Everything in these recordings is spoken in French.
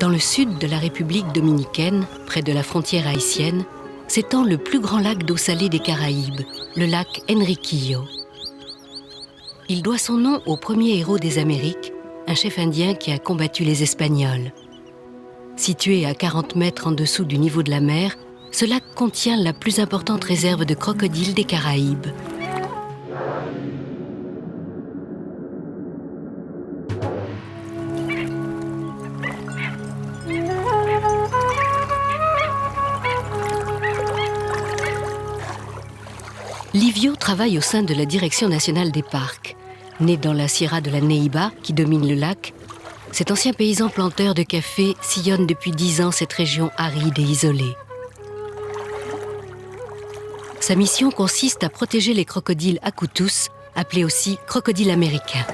Dans le sud de la République dominicaine, près de la frontière haïtienne, s'étend le plus grand lac d'eau salée des Caraïbes, le lac Enriquillo. Il doit son nom au premier héros des Amériques, un chef indien qui a combattu les Espagnols. Situé à 40 mètres en dessous du niveau de la mer, ce lac contient la plus importante réserve de crocodiles des Caraïbes. Livio travaille au sein de la Direction nationale des parcs. Né dans la Sierra de la Neiba, qui domine le lac, cet ancien paysan planteur de café sillonne depuis 10 ans cette région aride et isolée. Sa mission consiste à protéger les crocodiles acutus, appelés aussi crocodiles américains.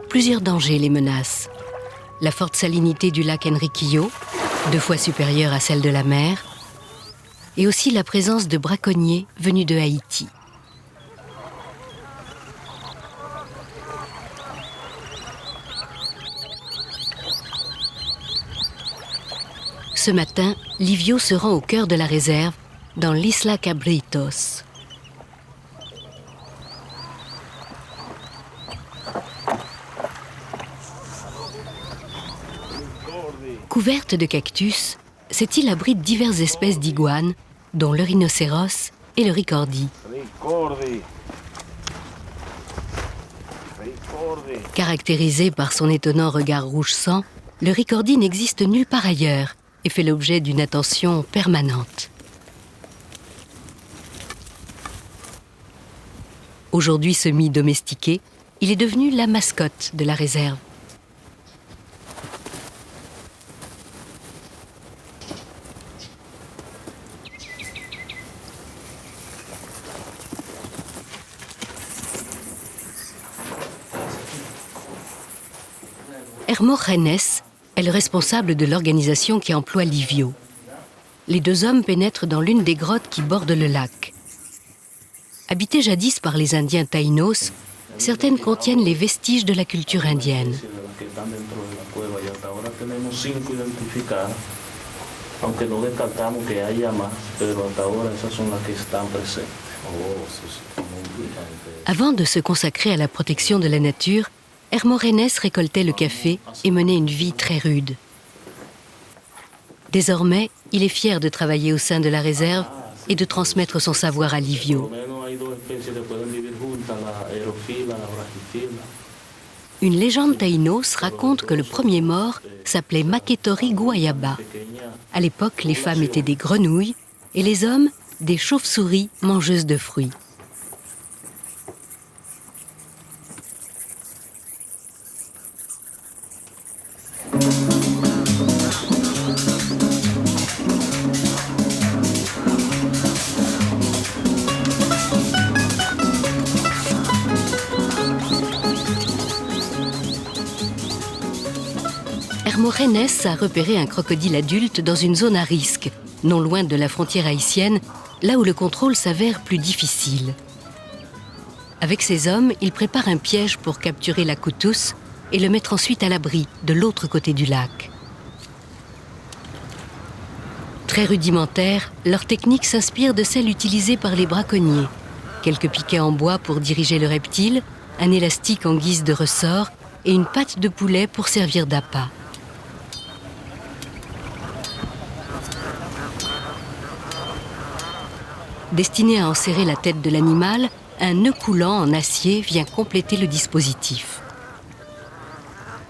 Plusieurs dangers les menacent. La forte salinité du lac Enriquillo, 2 fois supérieure à celle de la mer, et aussi la présence de braconniers venus de Haïti. Ce matin, Livio se rend au cœur de la réserve, dans l'Isla Cabritos. Couverte de cactus, cette île abrite diverses espèces d'iguanes, dont le rhinocéros et le ricordi. Caractérisé par son étonnant regard rouge sang, le ricordi n'existe nulle part ailleurs et fait l'objet d'une attention permanente. Aujourd'hui semi-domestiqué, il est devenu la mascotte de la réserve. Hermogenes est le responsable de l'organisation qui emploie Livio. Les 2 hommes pénètrent dans l'une des grottes qui bordent le lac. Habitées jadis par les Indiens Taïnos, certaines contiennent les vestiges de la culture indienne. Avant de se consacrer à la protection de la nature, Hermogenes récoltait le café et menait une vie très rude. Désormais, il est fier de travailler au sein de la réserve et de transmettre son savoir à Livio. Une légende taïnos raconte que le premier mort s'appelait Maketori Guayaba. À l'époque, les femmes étaient des grenouilles et les hommes des chauves-souris mangeuses de fruits. Hermogenes a repéré un crocodile adulte dans une zone à risque, non loin de la frontière haïtienne, là où le contrôle s'avère plus difficile. Avec ses hommes, il prépare un piège pour capturer l'acutus et le mettre ensuite à l'abri, de l'autre côté du lac. Très rudimentaire, leur technique s'inspire de celle utilisée par les braconniers. Quelques piquets en bois pour diriger le reptile, un élastique en guise de ressort et une patte de poulet pour servir d'appât. Destiné à enserrer la tête de l'animal, un nœud coulant en acier vient compléter le dispositif.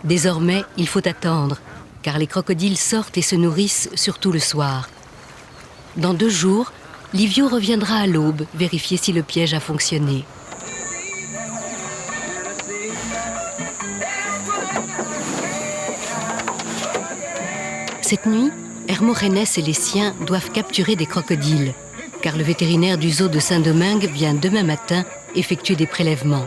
Désormais, il faut attendre, car les crocodiles sortent et se nourrissent surtout le soir. Dans 2 jours, Livio reviendra à l'aube vérifier si le piège a fonctionné. Cette nuit, Hermogenes et les siens doivent capturer des crocodiles, car le vétérinaire du zoo de Saint-Domingue vient demain matin effectuer des prélèvements.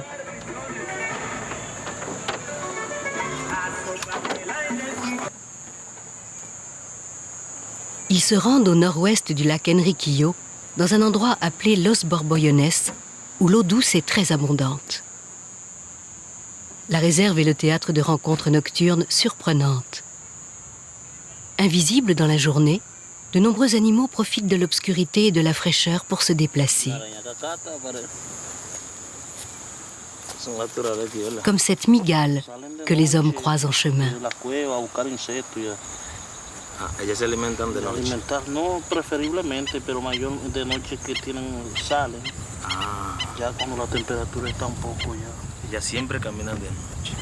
Ils se rendent au nord-ouest du lac Enriquillo, dans un endroit appelé Los Borbollones, où l'eau douce est très abondante. La réserve est le théâtre de rencontres nocturnes surprenantes. Invisibles dans la journée, de nombreux animaux profitent de l'obscurité et de la fraîcheur pour se déplacer. Comme cette mygale que les hommes croisent en chemin. Ellas se alimentan de noche. No, preferiblemente, pero mayor de noche que salen. Ya cuando la temperatura está un poco ya. Ellas siempre caminan de noche.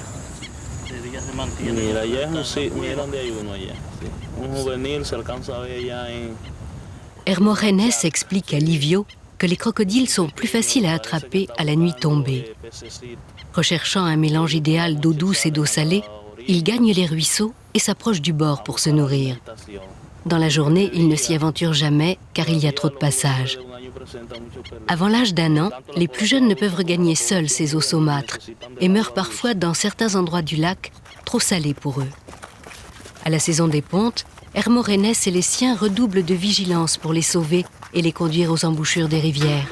De día se mantienen. Mira, allá mira donde hay uno allá. Sí. Un juvenil se alcanza a ver allá en... Hermogenes explique à Livio que les crocodiles sont plus faciles à attraper à la nuit tombée. Recherchant un mélange idéal d'eau douce et d'eau salée, il gagne les ruisseaux et s'approche du bord pour se nourrir. Dans la journée, il ne s'y aventure jamais car il y a trop de passages. Avant l'âge d'1 an, les plus jeunes ne peuvent regagner seuls ces eaux saumâtres et meurent parfois dans certains endroits du lac, trop salés pour eux. À la saison des pontes, Hermogenes et les siens redoublent de vigilance pour les sauver et les conduire aux embouchures des rivières.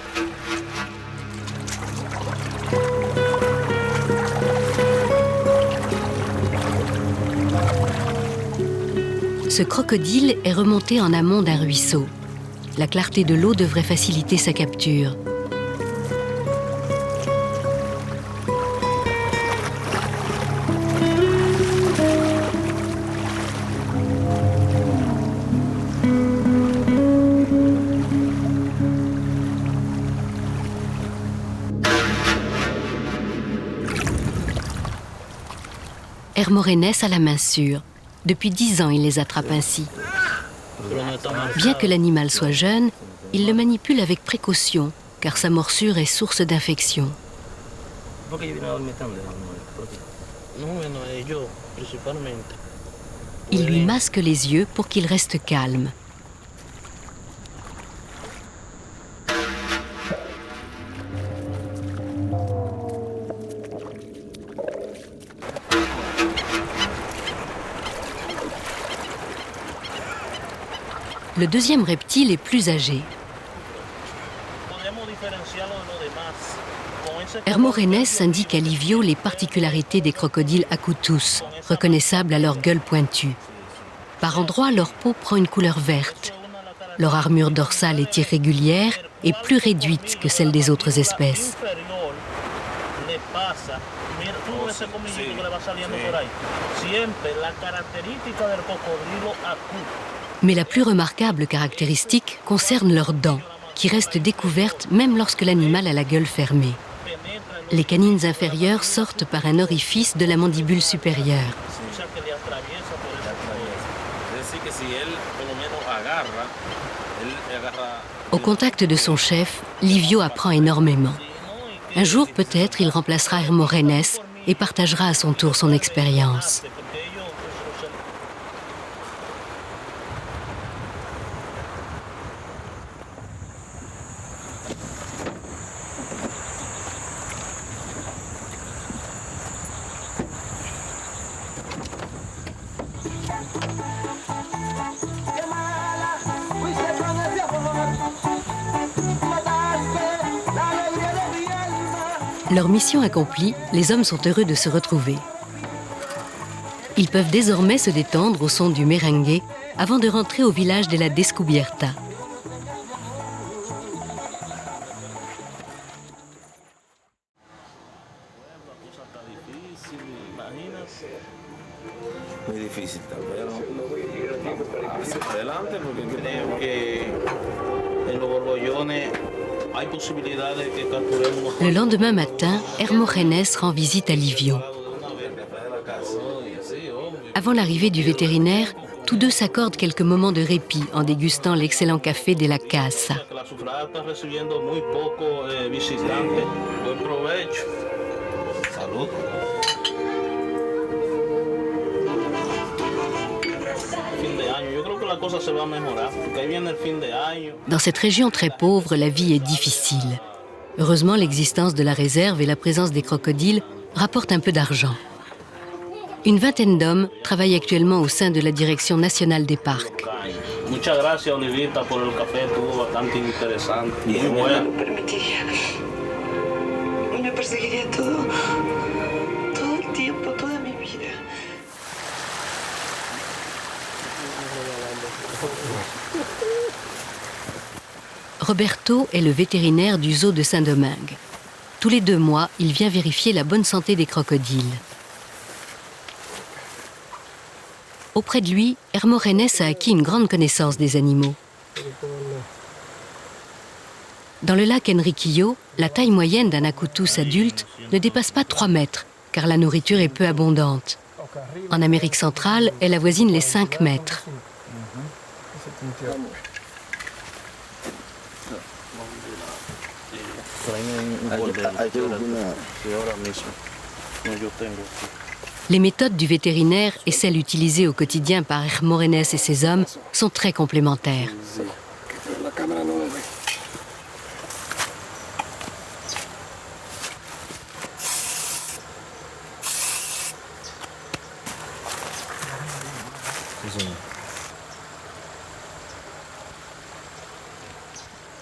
Ce crocodile est remonté en amont d'un ruisseau. La clarté de l'eau devrait faciliter sa capture. Hermogenes a la main sûre. Depuis 10 ans, il les attrape ainsi. Bien que l'animal soit jeune, il le manipule avec précaution, car sa morsure est source d'infection. Il lui masque les yeux pour qu'il reste calme. Le deuxième reptile est plus âgé. Hermogenes indique à Livio les particularités des crocodiles acutus, reconnaissables à leur gueule pointue. Par endroits, leur peau prend une couleur verte. Leur armure dorsale est irrégulière et plus réduite que celle des autres espèces. Mais la plus remarquable caractéristique concerne leurs dents, qui restent découvertes même lorsque l'animal a la gueule fermée. Les canines inférieures sortent par un orifice de la mandibule supérieure. Au contact de son chef, Livio apprend énormément. Un jour, peut-être, il remplacera Hermogenes et partagera à son tour son expérience. Leur mission accomplie, les hommes sont heureux de se retrouver. Ils peuvent désormais se détendre au son du merengue avant de rentrer au village de la Descubierta. Le lendemain matin, Hermogenes rend visite à Livio. Avant l'arrivée du vétérinaire, tous deux s'accordent quelques moments de répit en dégustant l'excellent café de la casa. Dans cette région très pauvre, la vie est difficile. Heureusement, l'existence de la réserve et la présence des crocodiles rapportent un peu d'argent. Une vingtaine d'hommes travaillent actuellement au sein de la Direction nationale des parcs. Muchas gracias, Olivita, por el café, estuvo bastante interesante. Muy bueno. Me permitiría. Me perseguiría todo Roberto est le vétérinaire du zoo de Saint-Domingue. Tous les 2 mois, il vient vérifier la bonne santé des crocodiles. Auprès de lui, Hermógenes a acquis une grande connaissance des animaux. Dans le lac Enriquillo, la taille moyenne d'un acoutus adulte ne dépasse pas 3 mètres, car la nourriture est peu abondante. En Amérique centrale, elle avoisine les 5 mètres. Les méthodes du vétérinaire et celles utilisées au quotidien par Hermógenes et ses hommes sont très complémentaires.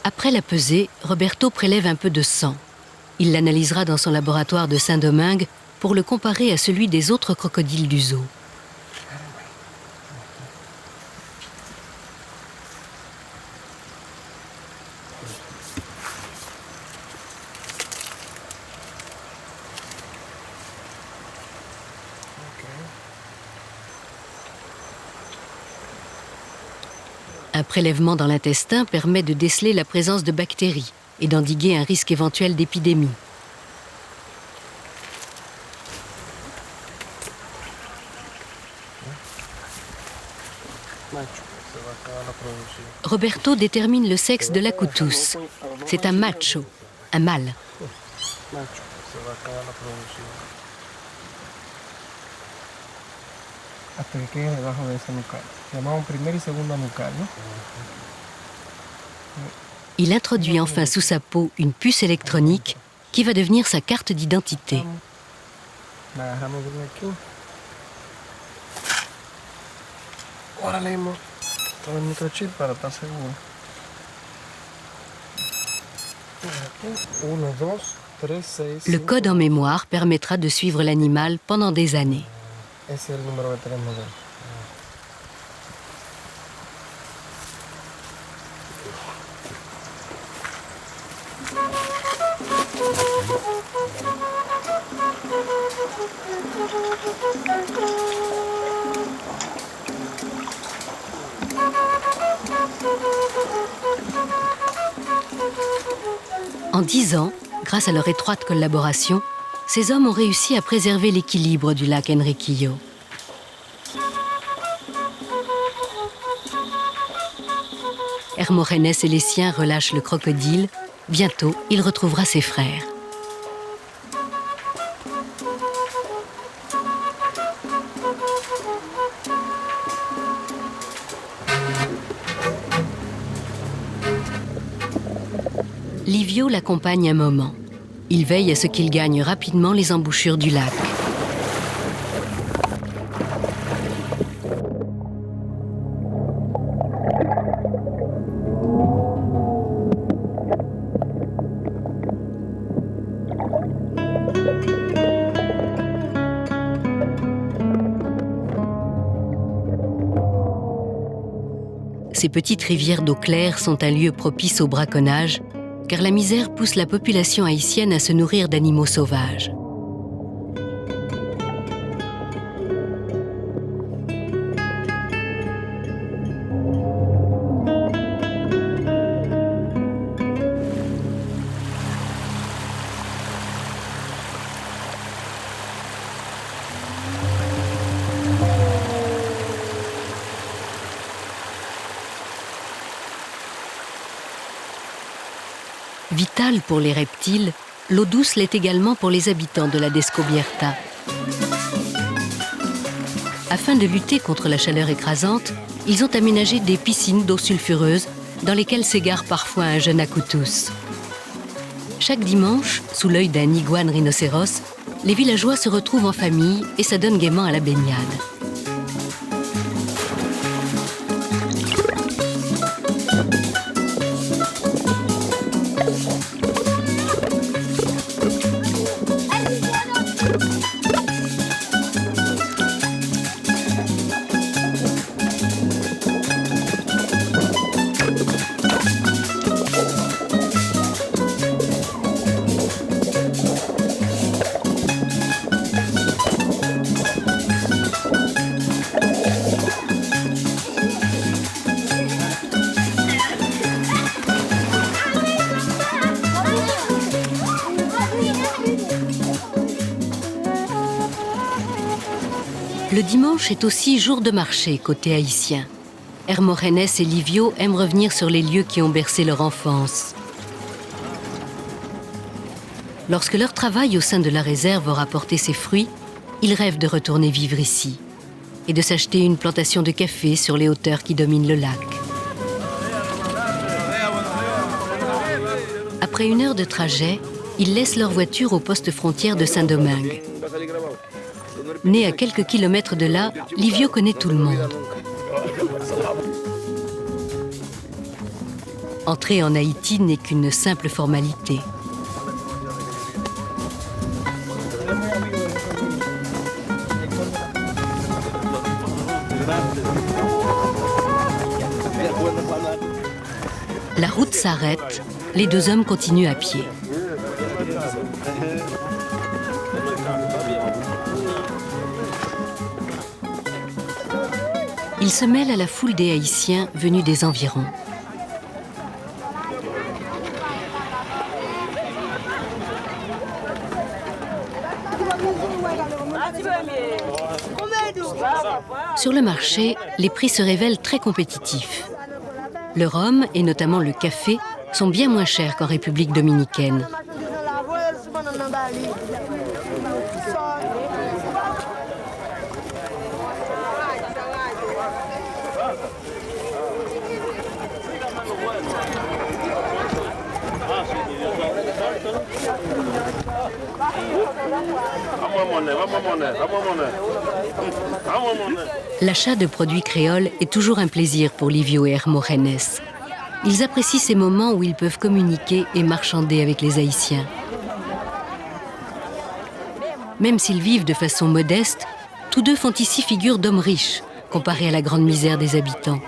Après la pesée, Roberto prélève un peu de sang. Il l'analysera dans son laboratoire de Saint-Domingue pour le comparer à celui des autres crocodiles du zoo. Un prélèvement dans l'intestin permet de déceler la présence de bactéries et d'endiguer un risque éventuel d'épidémie. Roberto détermine le sexe de l'acoutus. C'est un macho, un mâle. Hasta que quede debajo de ese nucal. Llamamos primer y segundo nucal, ¿no? Il introduit enfin sous sa peau une puce électronique qui va devenir sa carte d'identité. La agarramos bien aquí. Ahora leemos todo el microchip para estar seguro. Aquí, 1, 2, 3, 6. Le code en mémoire permettra de suivre l'animal pendant des années. Ese es el número que tenemos de él. En 10 ans, grâce à leur étroite collaboration, ces hommes ont réussi à préserver l'équilibre du lac Enriquillo. Hermógenes et les siens relâchent le crocodile. Bientôt, il retrouvera ses frères. Livio l'accompagne un moment. Il veille à ce qu'il gagne rapidement les embouchures du lac. Ces petites rivières d'eau claire sont un lieu propice au braconnage, car la misère pousse la population haïtienne à se nourrir d'animaux sauvages. Vitale pour les reptiles, l'eau douce l'est également pour les habitants de la Descobierta. Afin de lutter contre la chaleur écrasante, ils ont aménagé des piscines d'eau sulfureuse dans lesquelles s'égare parfois un jeune acoutus. Chaque dimanche, sous l'œil d'un iguane rhinocéros, les villageois se retrouvent en famille et s'adonnent gaiement à la baignade. Le dimanche est aussi jour de marché côté haïtien. Hermogenes et Livio aiment revenir sur les lieux qui ont bercé leur enfance. Lorsque leur travail au sein de la réserve aura porté ses fruits, ils rêvent de retourner vivre ici et de s'acheter une plantation de café sur les hauteurs qui dominent le lac. Après 1 heure de trajet, ils laissent leur voiture au poste frontière de Saint-Domingue. Né à quelques kilomètres de là, Livio connaît tout le monde. Entrer en Haïti n'est qu'une simple formalité. La route s'arrête, les 2 hommes continuent à pied. Ils se mêlent à la foule des Haïtiens venus des environs. Sur le marché, les prix se révèlent très compétitifs. Le rhum, et notamment le café, sont bien moins chers qu'en République dominicaine. L'achat de produits créoles est toujours un plaisir pour Livio et Hermogenes. Ils apprécient ces moments où ils peuvent communiquer et marchander avec les Haïtiens. Même s'ils vivent de façon modeste, tous deux font ici figure d'hommes riches, comparés à la grande misère des habitants.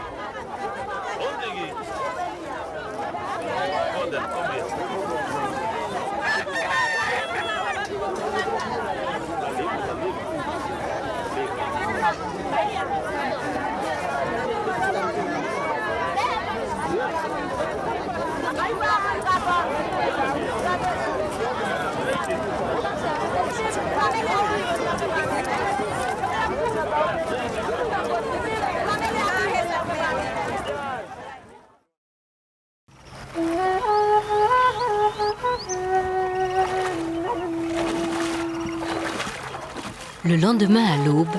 Le lendemain à l'aube,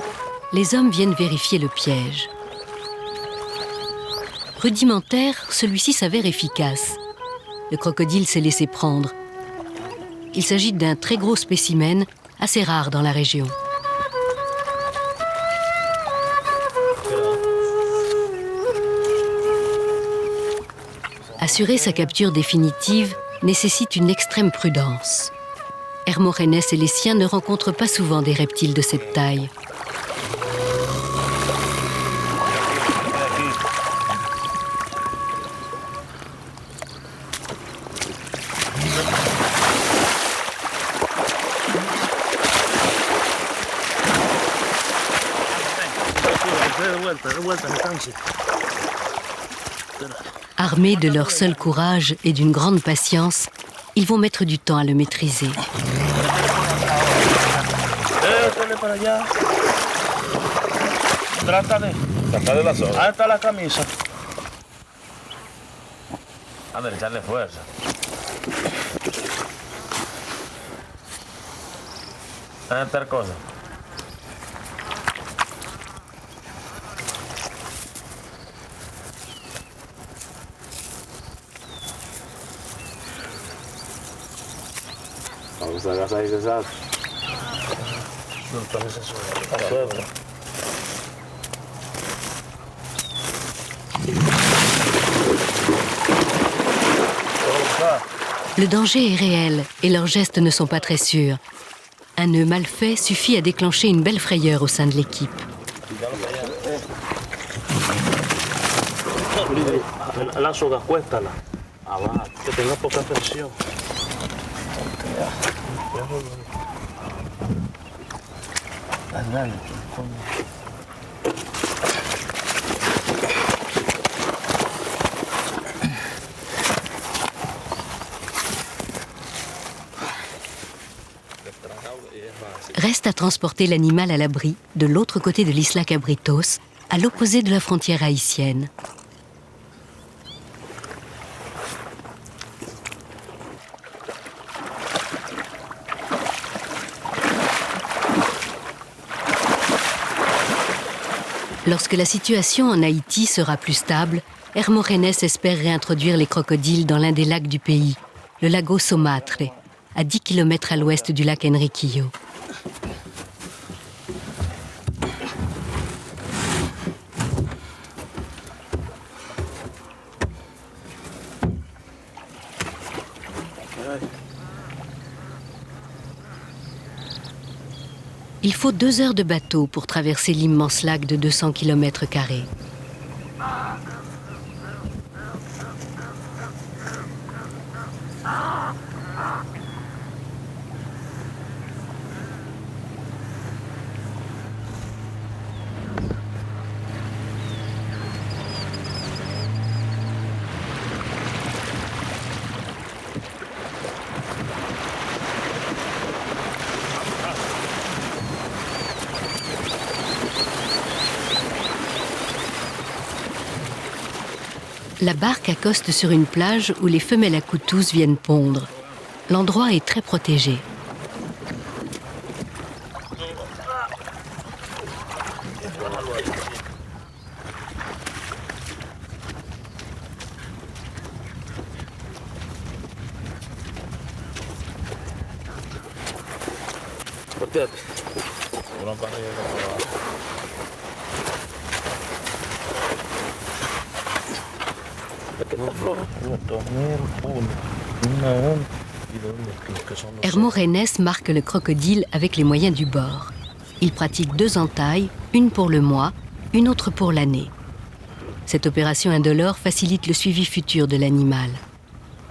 les hommes viennent vérifier le piège. Rudimentaire, celui-ci s'avère efficace. Le crocodile s'est laissé prendre. Il s'agit d'un très gros spécimen, assez rare dans la région. Assurer sa capture définitive nécessite une extrême prudence. Hermogenes et les siens ne rencontrent pas souvent des reptiles de cette taille. Armés de leur seul courage et d'une grande patience, ils vont mettre du temps à le maîtriser. Vamos a agarrar ese salto. Le danger est réel et leurs gestes ne sont pas très sûrs. Un nœud mal fait suffit à déclencher une belle frayeur au sein de l'équipe. La soga, cuéstala. Abajo, que tenga poca presión. Reste à transporter l'animal à l'abri de l'autre côté de l'Isla Cabritos, à l'opposé de la frontière haïtienne. Lorsque la situation en Haïti sera plus stable, Hermogenes espère réintroduire les crocodiles dans l'un des lacs du pays, le lago Somatre, à 10 km à l'ouest du lac Enriquillo. Il faut 2 heures de bateau pour traverser l'immense lac de 200 km². La barque accoste sur une plage où les femelles acoutus viennent pondre. L'endroit est très protégé. Hermogenes marque le crocodile avec les moyens du bord. Il pratique 2 entailles, une pour le mois, une autre pour l'année. Cette opération indolore facilite le suivi futur de l'animal.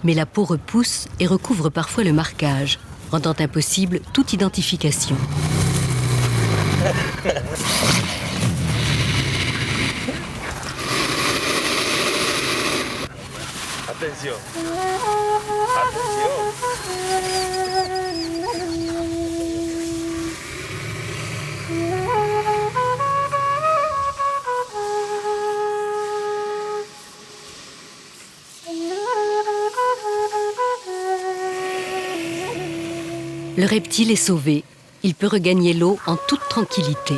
Mais la peau repousse et recouvre parfois le marquage, rendant impossible toute identification. Atención. Le reptile est sauvé. Il peut regagner l'eau en toute tranquillité.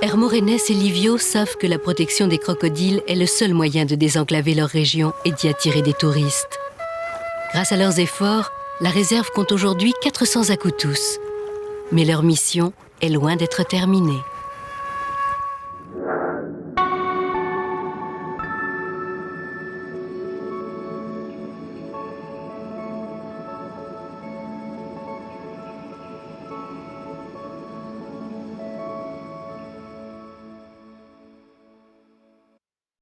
Hermogenes et Livio savent que la protection des crocodiles est le seul moyen de désenclaver leur région et d'y attirer des touristes. Grâce à leurs efforts, la réserve compte aujourd'hui 400 acoutus. Mais leur mission est loin d'être terminée.